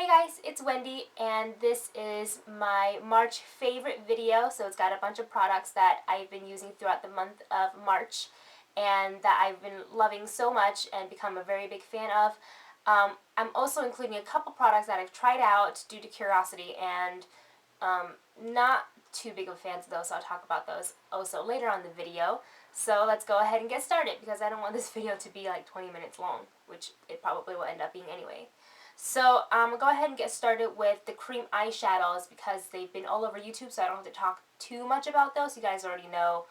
guys, it's Wendy, and this is my March favorite video. So it's got a bunch of products that I've been using throughout the month of March and that I've been loving so much and become a very big fan of. I'm also including a couple products that I've tried out due to curiosity and not too big of fans of those, so I'll talk about those also later on in the video. So let's go ahead and get started because I don't want this video to be like 20 minutes long, which it probably will end up being anyway. So I'm going to go ahead and get started with the cream eyeshadows because they've been all over YouTube, so I don't have to talk too much about those. You guys already know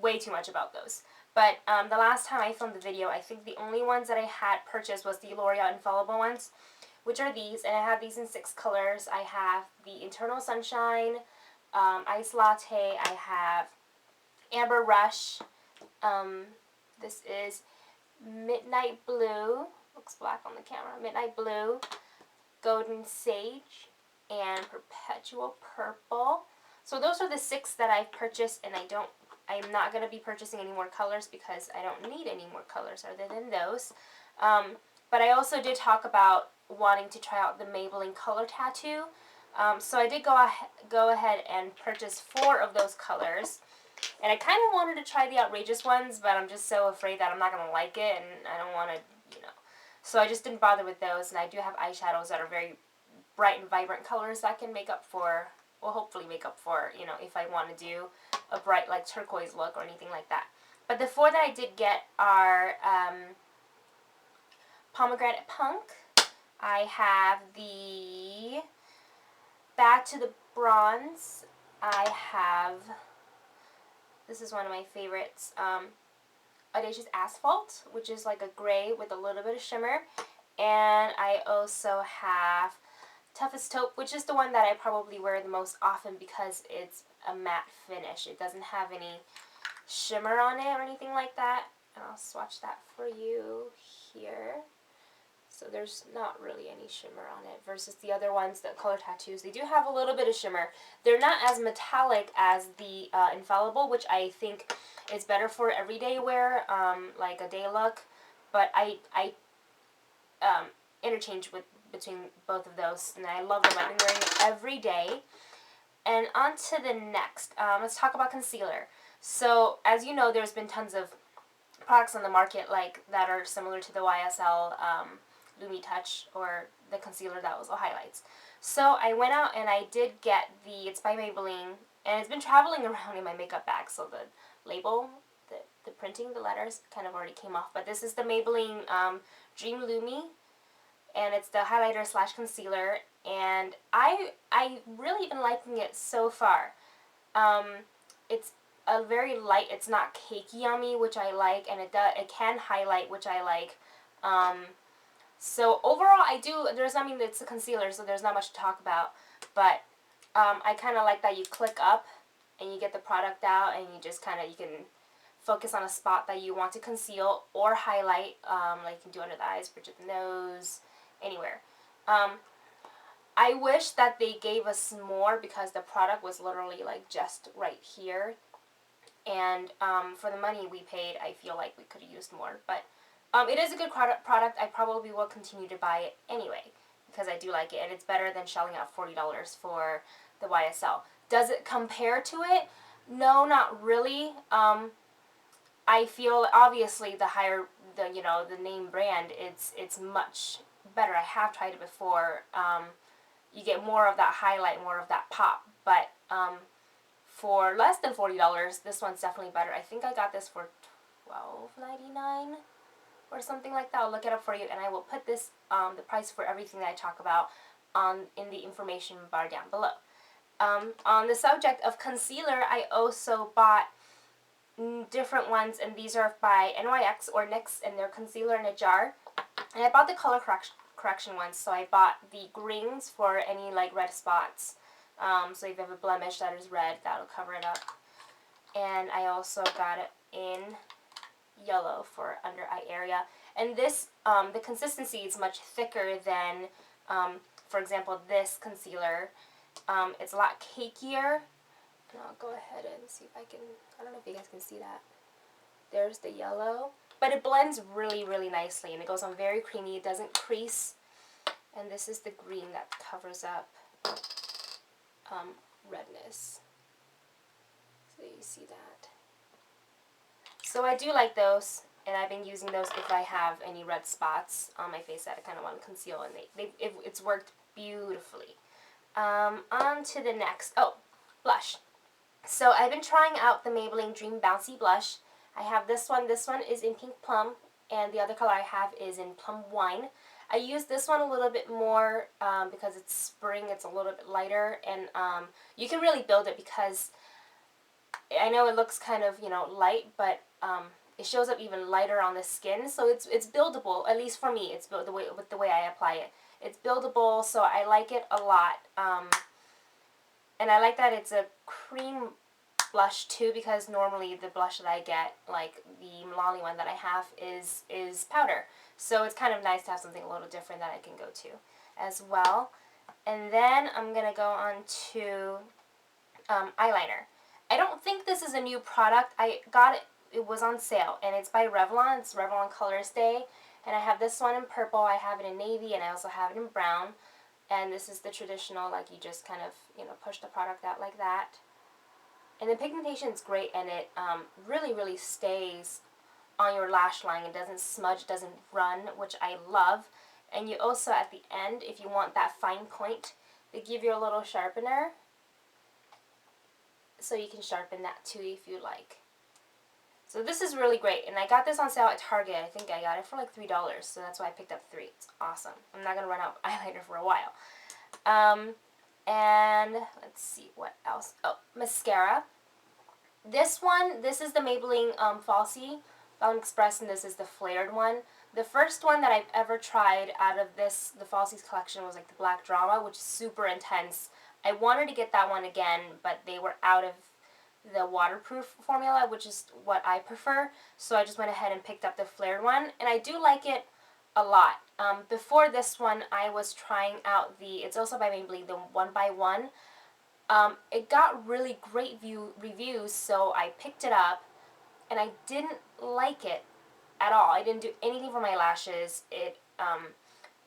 way too much about those. But the last time I filmed the video, I think the only ones that I had purchased was the L'Oreal Infallible ones, which are these, and I have these in 6 colors. I have the Eternal Sunshine, Ice Latte, I have Amber Rush, this is Midnight Blue, looks black on the camera, Midnight Blue, Golden Sage, and Perpetual Purple. So those are the 6 that I've purchased, and I'm not going to be purchasing any more colors because I don't need any more colors other than those. But I also did talk about wanting to try out the Maybelline Color Tattoo. So I did go ahead and purchase 4 of those colors. And I kind of wanted to try the outrageous ones, but I'm just so afraid that I'm not going to like it, and I don't want to, So I just didn't bother with those, and I do have eyeshadows that are very bright and vibrant colors that can make up for, well, hopefully make up for, if I want to do a bright, like, turquoise look or anything like that. But the 4 that I did get are Pomegranate Punk. I have the Back to the Bronze. I have, this is one of my favorites, Audacious Asphalt, which is like a gray with a little bit of shimmer. And I also have Toughest Taupe, which is the one that I probably wear the most often because it's a matte finish. It doesn't have any shimmer on it or anything like that. And I'll swatch that for you here. So there's not really any shimmer on it versus the other ones, the color tattoos. They do have a little bit of shimmer. They're not as metallic as the Infallible, which I think is better for everyday wear, like a day look. But I interchange between both of those, and I love them. I've been wearing them every day. And on to the next. Let's talk about concealer. So as you know, there's been tons of products on the market that are similar to the YSL Lumi Touch, or the concealer that was the highlights. So I went out and I did get it's by Maybelline, and it's been traveling around in my makeup bag, so the label, the printing, the letters kind of already came off. But this is the Maybelline Dream Lumi, and it's the highlighter slash concealer, and I really been liking it so far. It's a very light, it's not cakey on me, which I like, and it can highlight, which I like. So overall, it's a concealer, so there's not much to talk about, but I kind of like that you click up and you get the product out, and you just you can focus on a spot that you want to conceal or highlight, like you can do under the eyes, bridge of the nose, anywhere. I wish that they gave us more because the product was literally just right here, and for the money we paid, I feel like we could have used more, but it is a good product. I probably will continue to buy it anyway because I do like it, and it's better than shelling out $40 for the YSL. Does it compare to it? No, not really. I feel obviously the higher the name brand, it's much better. I have tried it before. You get more of that highlight, more of that pop, but for less than $40, this one's definitely better. I think I got this for $12.99. or something like that. I'll look it up for you, and I will put this, the price for everything that I talk about in the information bar down below. On the subject of concealer, I also bought different ones, and these are by NYX or NYX, and they're concealer in a jar. And I bought the color correction ones, so I bought the greens for any red spots. So if you have a blemish that is red, that'll cover it up. And I also got it in yellow for under eye area, and this the consistency is much thicker than for example this concealer. It's a lot cakier, and I'll go ahead and see if I don't know if you guys can see that. There's the yellow, but it blends really nicely, and it goes on very creamy. It doesn't crease, And this is the green that covers up redness. So you see that. So I do like those, and I've been using those if I have any red spots on my face that I kind of want to conceal, and it's worked beautifully. On to the next. Oh, blush. So I've been trying out the Maybelline Dream Bouncy Blush. I have this one. This one is in Pink Plum, and the other color I have is in Plum Wine. I use this one a little bit more because it's spring. It's a little bit lighter, and you can really build it because I know it looks kind of, you know, light, but it shows up even lighter on the skin. So it's buildable, at least for me. It's built with the way I apply it. It's buildable, so I like it a lot. And I like that it's a cream blush too, because normally the blush that I get, like the Milani one that I have, is powder. So it's kind of nice to have something a little different that I can go to as well. And then I'm going to go on to eyeliner. I don't think this is a new product. I got it, it was on sale, and it's by Revlon. It's Revlon Colors Day. And I have this one in purple, I have it in navy, and I also have it in brown. And this is the traditional, like you just kind of, you know, push the product out like that. And the pigmentation is great, and it really, really stays on your lash line. It doesn't smudge, doesn't run, which I love. And you also, at the end, if you want that fine point, they give you a little sharpener. So you can sharpen that too if you like. So this is really great, and I got this on sale at Target. I think I got it for like $3, so that's why I picked up 3. It's awesome. I'm not going to run out of eyeliner for a while. And let's see what else. Oh, mascara. This is the Maybelline Falsie Found Express, and this is the flared one. The first one that I've ever tried out of this, the Falsies collection, was like the Black Drama, which is super intense. I wanted to get that one again, but they were out of the waterproof formula, which is what I prefer. So I just went ahead and picked up the flared one, and I do like it a lot. Before this one, I was trying out it's also by Maybelline, the 1 by 1. It got really great reviews, so I picked it up, and I didn't like it at all. I didn't do anything for my lashes.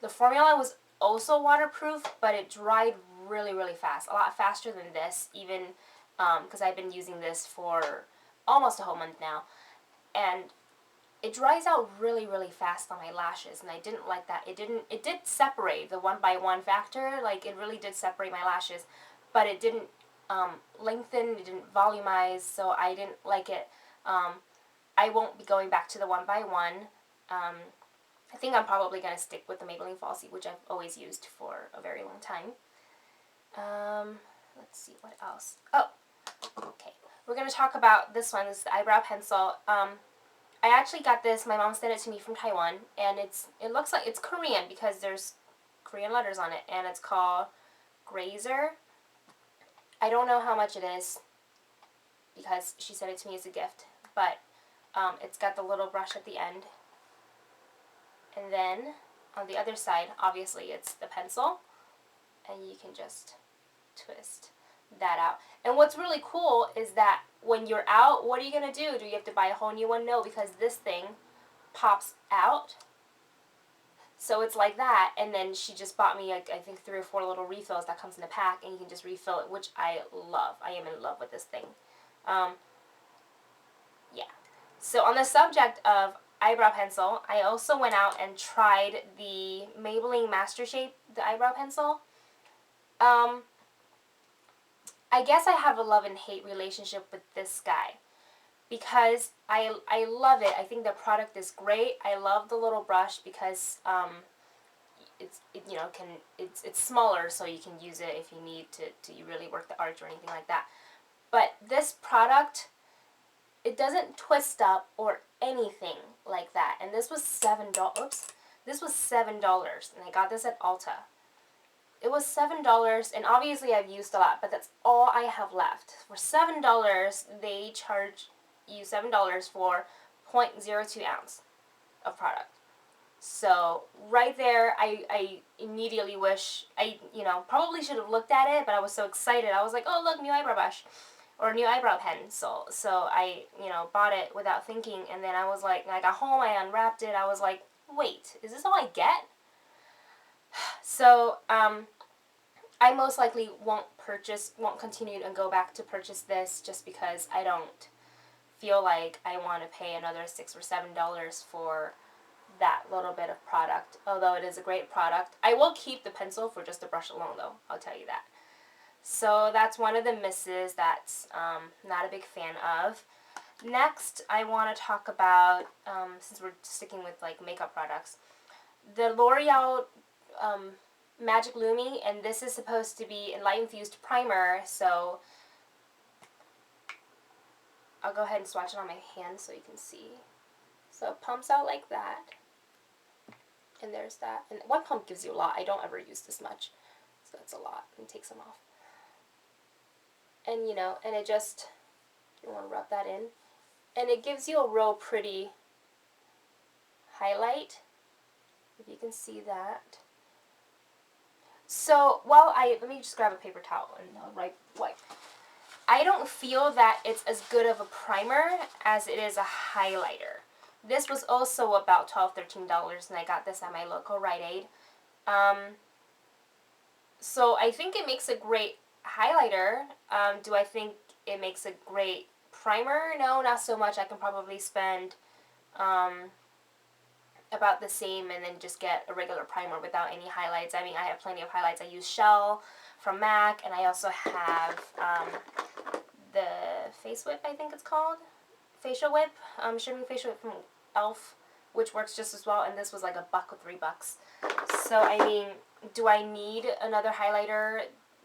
The formula was also waterproof, but it dried really, really fast. A lot faster than this, even because I've been using this for almost a whole month now. And it dries out really, really fast on my lashes, and I didn't like that. It did separate the 1 by 1 factor. Like, it really did separate my lashes, but it didn't lengthen, it didn't volumize, so I didn't like it. I won't be going back to the 1 by 1. I think I'm probably going to stick with the Maybelline Falsie, which I've always used for a very long time. Let's see, what else? Oh, okay. We're going to talk about this one. This is the eyebrow pencil. I actually got this. My mom sent it to me from Taiwan, and it looks like it's Korean because there's Korean letters on it, and it's called Grazer. I don't know how much it is because she sent it to me as a gift, but it's got the little brush at the end. And then on the other side, obviously, it's the pencil, and you can just twist that out. And what's really cool is that when you're out, what are you going to do? Do you have to buy a whole new one? No, because this thing pops out. So it's like that, and then she just bought me, like, I think 3 or 4 little refills that comes in a pack, and you can just refill it, which I love. I am in love with this thing. Yeah. So on the subject of eyebrow pencil, I also went out and tried the Maybelline Mastershape, the eyebrow pencil. I guess I have a love and hate relationship with this guy because I love it. I think the product is great. I love the little brush because it's smaller, so you can use it if you need to really work the arch or anything like that. But this product, it doesn't twist up or anything like that. And this was $7. Oops. This was $7, and I got this at Ulta. It was $7, and obviously I've used a lot, but that's all I have left. For $7, they charge you $7 for 0.02 ounce of product. So right there, I immediately wish probably should have looked at it, but I was so excited. I was like, oh look, new eyebrow brush or new eyebrow pencil. So I bought it without thinking, and then I was like, when I got home, I unwrapped it. I was like, wait, is this all I get? So, I most likely won't continue and go back to purchase this just because I don't feel like I want to pay another $6 or $7 for that little bit of product. Although it is a great product. I will keep the pencil for just the brush alone though, I'll tell you that. So that's one of the misses that's not a big fan of. Next, I want to talk about, since we're sticking with like makeup products, the L'Oreal Magic Lumi, and this is supposed to be a light infused primer, so I'll go ahead and swatch it on my hand so you can see. So it pumps out like that, and there's that, and one pump gives you a lot. I don't ever use this much, so that's a lot, and take some off. And you know, and it just, you want to rub that in, and it gives you a real pretty highlight, if you can see that. So, let me just grab a paper towel and I'll wipe. I don't feel that it's as good of a primer as it is a highlighter. This was also about $12, $13, and I got this at my local Rite Aid. So I think it makes a great highlighter. Do I think it makes a great primer? No, not so much. I can probably spend about the same and then just get a regular primer without any highlights. I mean, I have plenty of highlights. I use Shell from MAC, and I also have the Face Whip, I think it's called. Facial Whip. Shimmering Facial Whip from e.l.f., which works just as well, and this was like $1 or $3. So, I mean, do I need another highlighter?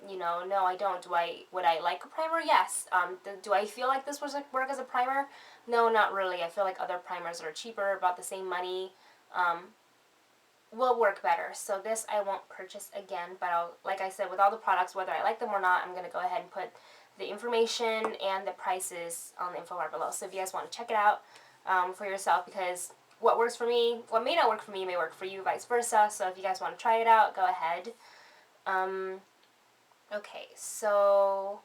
You know, no, I don't. Would I like a primer? Yes. Do I feel like this would work as a primer? No, not really. I feel like other primers that are cheaper, about the same money, will work better. So this I won't purchase again, but like I said, with all the products, whether I like them or not, I'm going to go ahead and put the information and the prices on the info bar below. So if you guys want to check it out for yourself, because what works for me, what may not work for me, may work for you, vice versa. So if you guys want to try it out, go ahead. Okay, so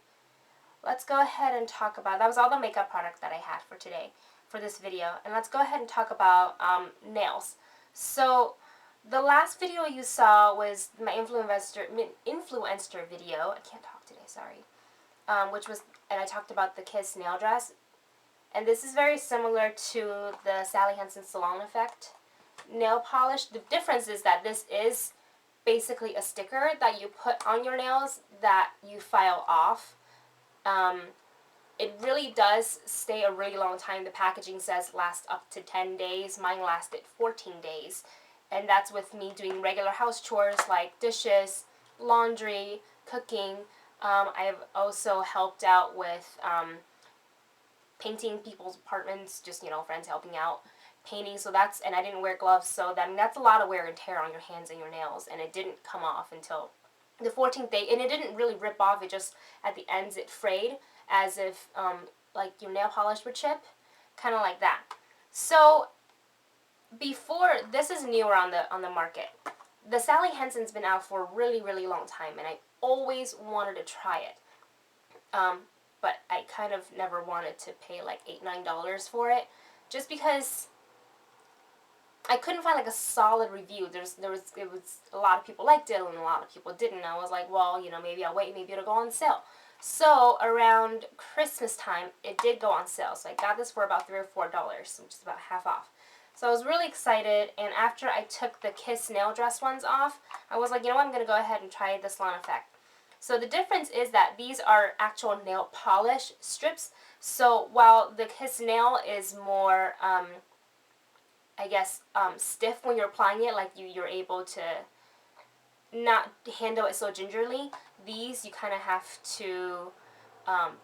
let's go ahead and talk about, that was all the makeup product that I had for today, for this video. And let's go ahead and talk about nails. So the last video you saw was my influencer video. I can't talk today, sorry. Which was, and I talked about the Kiss nail dress. And this is very similar to the Hansen Salon Effect nail polish. The difference is that this is basically a sticker that you put on your nails that you file off. It really does stay a really long time. The packaging says lasts up to 10 days. Mine lasted 14 days. And that's with me doing regular house chores like dishes, laundry, cooking. I've also helped out with painting people's apartments, just, you know, friends helping out, painting. So that's, and I didn't wear gloves, so that's a lot of wear and tear on your hands and your nails. And it didn't come off until the 14th day, and it didn't really rip off. It just, at the ends, it frayed as if like your nail polish would chip, kind of like that. So before, this is newer on the market. The Sally Hansen's been out for a really, really long time, and I always wanted to try it. But I kind of never wanted to pay like $8, $9 for it, just because I couldn't find like a solid review. It was a lot of people liked it and a lot of people didn't. I was like, well, you know, maybe I'll wait, maybe it'll go on sale. So around Christmas time, it did go on sale. So I got this for about $3 or $4, which is about half off. So I was really excited, and after I took the Kiss nail dress ones off, I was like, you know what, I'm going to go ahead and try the Salon Effect. So the difference is that these are actual nail polish strips. So while the Kiss nail is more, I guess, stiff when you're applying it, like you're able to not handle it so gingerly, these you kind of have to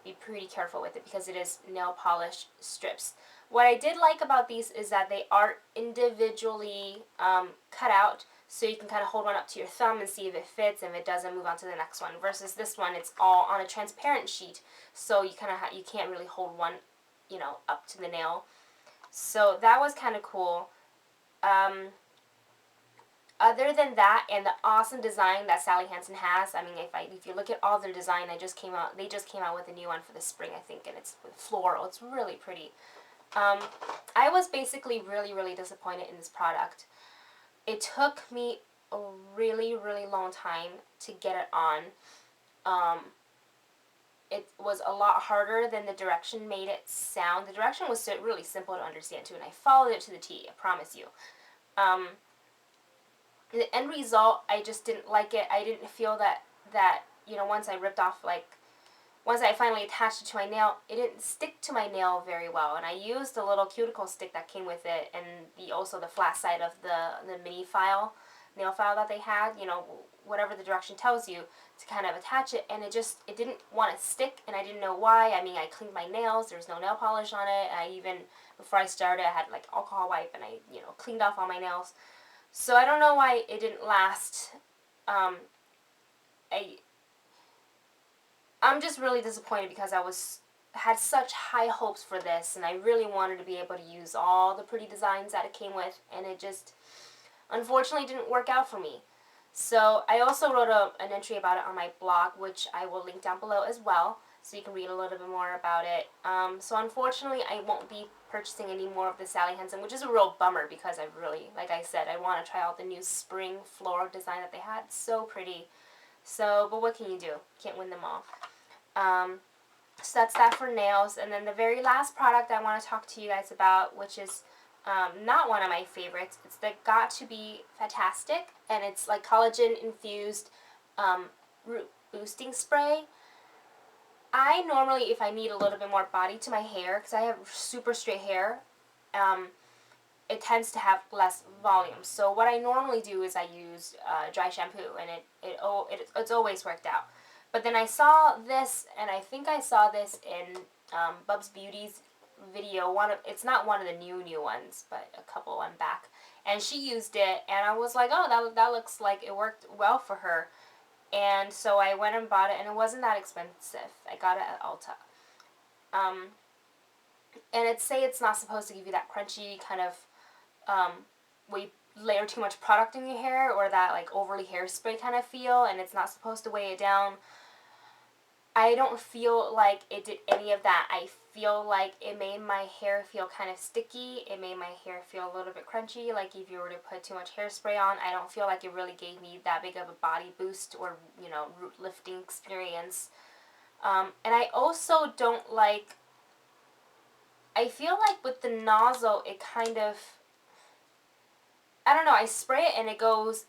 be pretty careful with it because it is nail polish strips. What I did like about these is that they are individually cut out, so you can kind of hold one up to your thumb and see if it fits, and if it doesn't, move on to the next one. Versus this one, it's all on a transparent sheet, so you kind of you can't really hold one, you know, up to the nail. So that was kind of cool. Other than that, and the awesome design that Sally Hansen has, I mean, if you look at all their design, they just came out with a new one for the spring, I think, and it's floral. It's really pretty. I was basically really, really disappointed in this product. It took me a really, really long time to get it on. It was a lot harder than the direction made it sound. The direction was really simple to understand too, and I followed it to the T, I promise you. The end result, I just didn't like it. I didn't feel that once I ripped off, like, once I finally attached it to my nail, it didn't stick to my nail very well. And I used a little cuticle stick that came with it, and also the flat side of the mini nail file that they had, whatever the direction tells you, to kind of attach it, and it didn't want to stick, and I didn't know why. I mean, I cleaned my nails, there was no nail polish on it. I even, before I started, I had like alcohol wipe, and I, cleaned off all my nails. So I don't know why it didn't last. I'm just really disappointed because I had such high hopes for this, and I really wanted to be able to use all the pretty designs that it came with, and it just unfortunately didn't work out for me. So I also wrote an entry about it on my blog, which I will link down below as well, so you can read a little bit more about it. So unfortunately, I won't be purchasing any more of the Sally Hansen, which is a real bummer because I really, like I said, I want to try out the new spring floral design that they had. So pretty. So, but what can you do? Can't win them all. So that's that for nails. And then the very last product I want to talk to you guys about, which is not one of my favorites. It's the Got to Be Fat-tastic, and it's like collagen infused root boosting spray. I normally, if I need a little bit more body to my hair, because I have super straight hair, it tends to have less volume. So what I normally do is I use dry shampoo, and it's always worked out. But then I saw this, and I think I saw this in Bubs Beauty's video. It's not one of the new ones, but a couple on back. And she used it, and I was like, oh, that looks like it worked well for her. And so I went and bought it, and it wasn't that expensive. I got it at Ulta. And it's not supposed to give you that crunchy kind of where you layer too much product in your hair, or that like overly hairspray kind of feel, and it's not supposed to weigh it down. I don't feel like it did any of that. I feel like it made my hair feel kind of sticky. It made my hair feel a little bit crunchy, like if you were to put too much hairspray on. I don't feel like it really gave me that big of a body boost or, root lifting experience. And I also don't like, I feel like with the nozzle, it kind of, I don't know, I spray it and it goes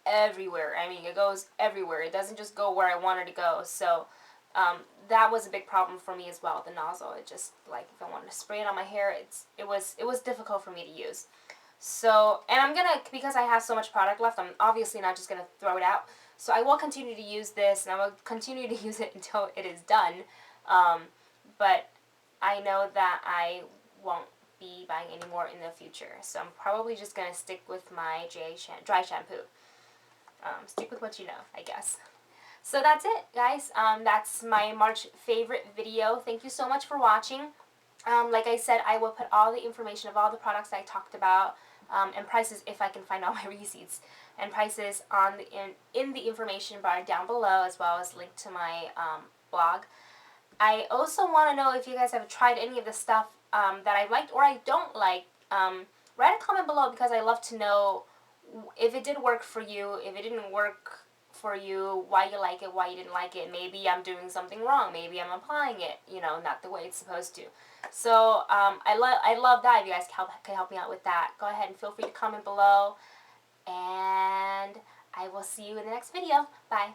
everywhere. I mean, it goes everywhere. It doesn't just go where I want it to go. So that was a big problem for me as well, the nozzle. It just, like, if I wanted to spray it on my hair, it was difficult for me to use. So, and I'm going to, because I have so much product left, I'm obviously not just going to throw it out. So I will continue to use this, and I will continue to use it until it is done. But I know that I won't be buying any more in the future. So I'm probably just going to stick with my dry shampoo. Stick with what you know, I guess. So that's it, guys. That's my March favorite video. Thank you so much for watching. Like I said, I will put all the information of all the products I talked about, and prices if I can find all my receipts, and prices on in the information bar down below, as well as link to my blog. I also want to know if you guys have tried any of the stuff that I liked or I don't like. Write a comment below, because I love to know if it did work for you, if it didn't work for you, why you like it, why you didn't like it. Maybe I'm doing something wrong. Maybe I'm applying it, not the way it's supposed to. So I love that. If you guys can help me out with that, go ahead and feel free to comment below. And I will see you in the next video. Bye.